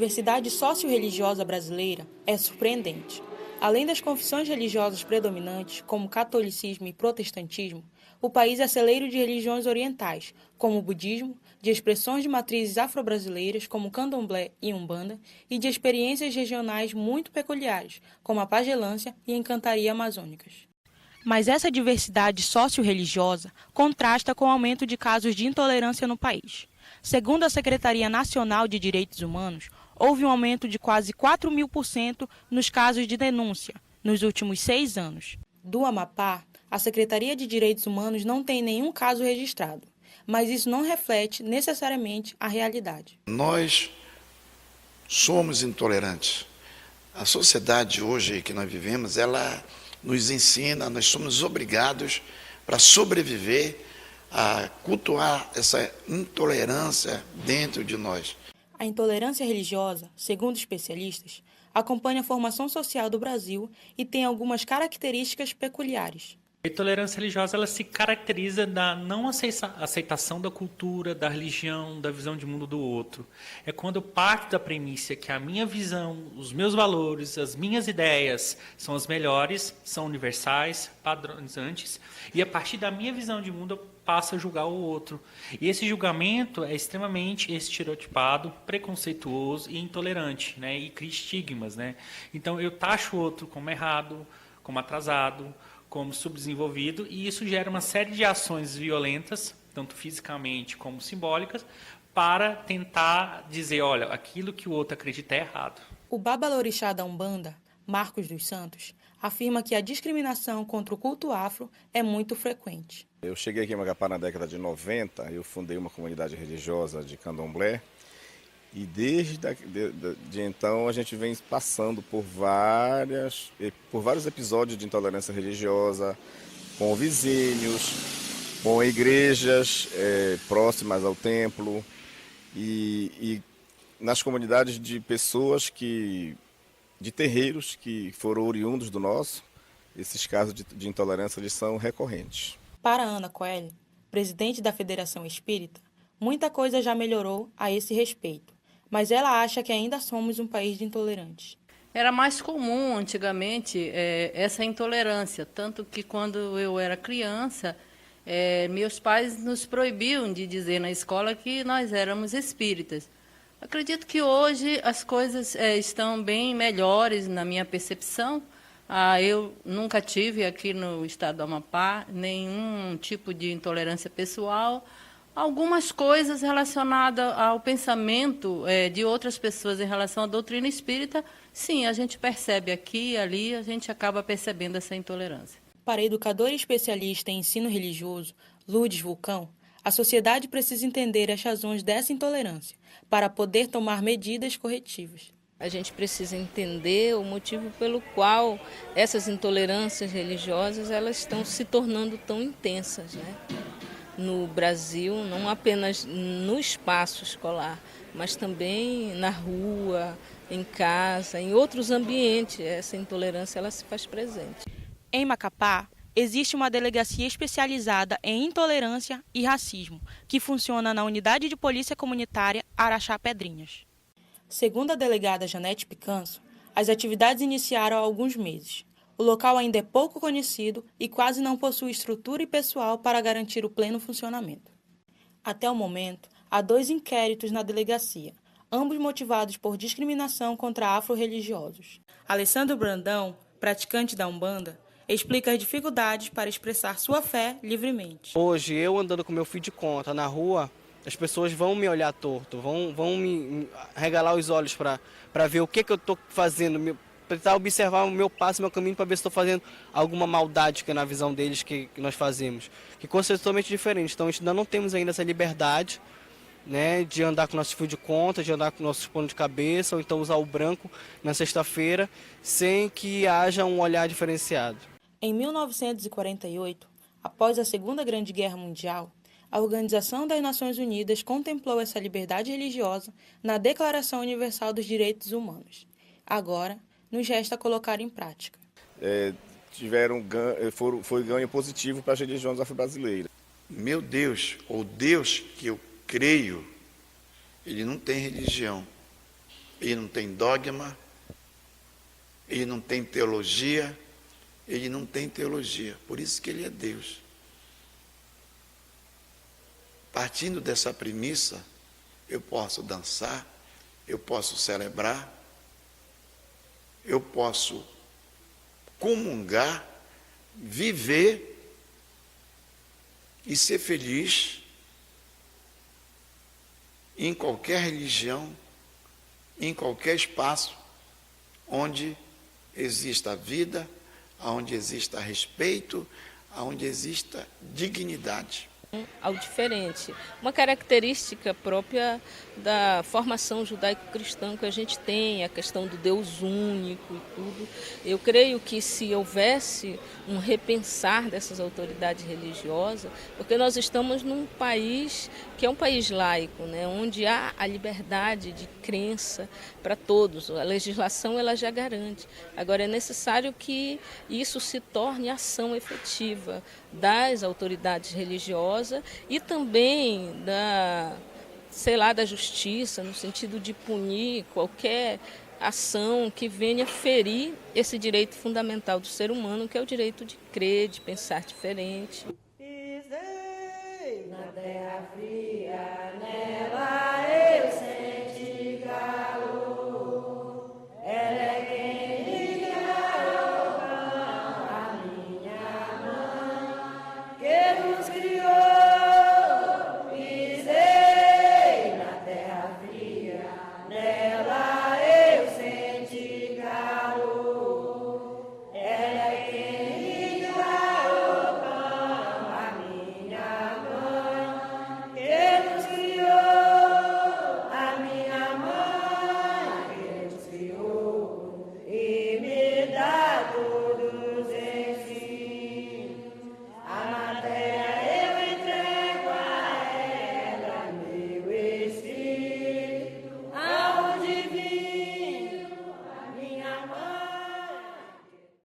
diversidade socio-religiosa brasileira é surpreendente. Além das confissões religiosas predominantes, como catolicismo e protestantismo, o país é celeiro de religiões orientais, como o budismo, de expressões de matrizes afro-brasileiras, como candomblé e umbanda, e de experiências regionais muito peculiares, como a pagelância e encantaria amazônicas. Mas essa diversidade socio-religiosa contrasta com o aumento de casos de intolerância no país. Segundo a Secretaria Nacional de Direitos Humanos, houve um aumento de quase 4.000% nos casos de denúncia nos últimos 6 anos. Do Amapá, a Secretaria de Direitos Humanos não tem nenhum caso registrado, mas isso não reflete necessariamente a realidade. Nós somos intolerantes. A sociedade hoje que nós vivemos, ela nos ensina, nós somos obrigados para sobreviver a cultuar essa intolerância dentro de nós. A intolerância religiosa, segundo especialistas, acompanha a formação social do Brasil e tem algumas características peculiares. A intolerância religiosa ela se caracteriza da não aceitação da cultura, da religião, da visão de mundo do outro. É quando eu parto da premissa que a minha visão, os meus valores, as minhas ideias são as melhores, são universais, padronizantes, e a partir da minha visão de mundo eu passo a julgar o outro. E esse julgamento é extremamente estereotipado, preconceituoso e intolerante, né? E cria estigmas, né? Então eu taxo o outro como errado, como atrasado, como subdesenvolvido, e isso gera uma série de ações violentas, tanto fisicamente como simbólicas, para tentar dizer, olha, aquilo que o outro acredita é errado. O babalorixá da Umbanda, Marcos dos Santos, afirma que a discriminação contra o culto afro é muito frequente. Eu cheguei aqui em Macapá na década de 90, eu fundei uma comunidade religiosa de candomblé, e desde então a gente vem passando por vários episódios de intolerância religiosa, com vizinhos, com igrejas próximas ao templo e nas comunidades de pessoas de terreiros que foram oriundos do nosso. Esses casos de intolerância eles são recorrentes. Para Ana Coelho, presidente da Federação Espírita, muita coisa já melhorou a esse respeito. Mas ela acha que ainda somos um país de intolerantes. Era mais comum antigamente essa intolerância, tanto que quando eu era criança, meus pais nos proibiam de dizer na escola que nós éramos espíritas. Acredito que hoje as coisas estão bem melhores na minha percepção. Eu nunca tive aqui no estado do Amapá nenhum tipo de intolerância pessoal. Algumas coisas relacionadas ao pensamento de outras pessoas em relação à doutrina espírita, sim, a gente percebe aqui e ali, a gente acaba percebendo essa intolerância. Para a educadora e especialista em ensino religioso, Lourdes Vulcão, a sociedade precisa entender as razões dessa intolerância para poder tomar medidas corretivas. A gente precisa entender o motivo pelo qual essas intolerâncias religiosas elas estão se tornando tão intensas, né? No Brasil, não apenas no espaço escolar, mas também na rua, em casa, em outros ambientes. Essa intolerância ela se faz presente. Em Macapá, existe uma delegacia especializada em intolerância e racismo, que funciona na Unidade de Polícia Comunitária Araxá Pedrinhas. Segundo a delegada Janete Picanso, as atividades iniciaram há alguns meses. O local ainda é pouco conhecido e quase não possui estrutura e pessoal para garantir o pleno funcionamento. Até o momento, há 2 inquéritos na delegacia, ambos motivados por discriminação contra afro-religiosos. Alessandro Brandão, praticante da Umbanda, explica as dificuldades para expressar sua fé livremente. Hoje, eu andando com meu filho de conta na rua, as pessoas vão me olhar torto, vão me regalar os olhos para ver o que eu estou fazendo, tentar observar o meu passo, o meu caminho, para ver se estou fazendo alguma maldade que é na visão deles que nós fazemos. Que coisa totalmente diferente. Então, a gente ainda não temos ainda essa liberdade, né, de andar com nosso fio de conta, de andar com nossos panos de cabeça, ou então usar o branco na sexta-feira, sem que haja um olhar diferenciado. Em 1948, após a Segunda Grande Guerra Mundial, a Organização das Nações Unidas contemplou essa liberdade religiosa na Declaração Universal dos Direitos Humanos. Agora, nos resta colocar em prática. Foi ganho positivo para as religiões afro-brasileiras. Meu Deus, o Deus que eu creio, ele não tem religião. ele não tem dogma, ele não tem teologia, por isso que ele é Deus. Partindo dessa premissa, eu posso dançar, eu posso celebrar, eu posso comungar, viver e ser feliz em qualquer religião, em qualquer espaço onde exista vida, onde exista respeito, onde exista dignidade. Ao diferente. Uma característica própria da formação judaico-cristã que a gente tem, a questão do Deus único e tudo. Eu creio que se houvesse um repensar dessas autoridades religiosas, porque nós estamos num país que é um país laico, né, onde há a liberdade de crença para todos. A legislação ela já garante. Agora é necessário que isso se torne ação efetiva das autoridades religiosas e também da justiça, no sentido de punir qualquer ação que venha ferir esse direito fundamental do ser humano, que é o direito de crer, de pensar diferente.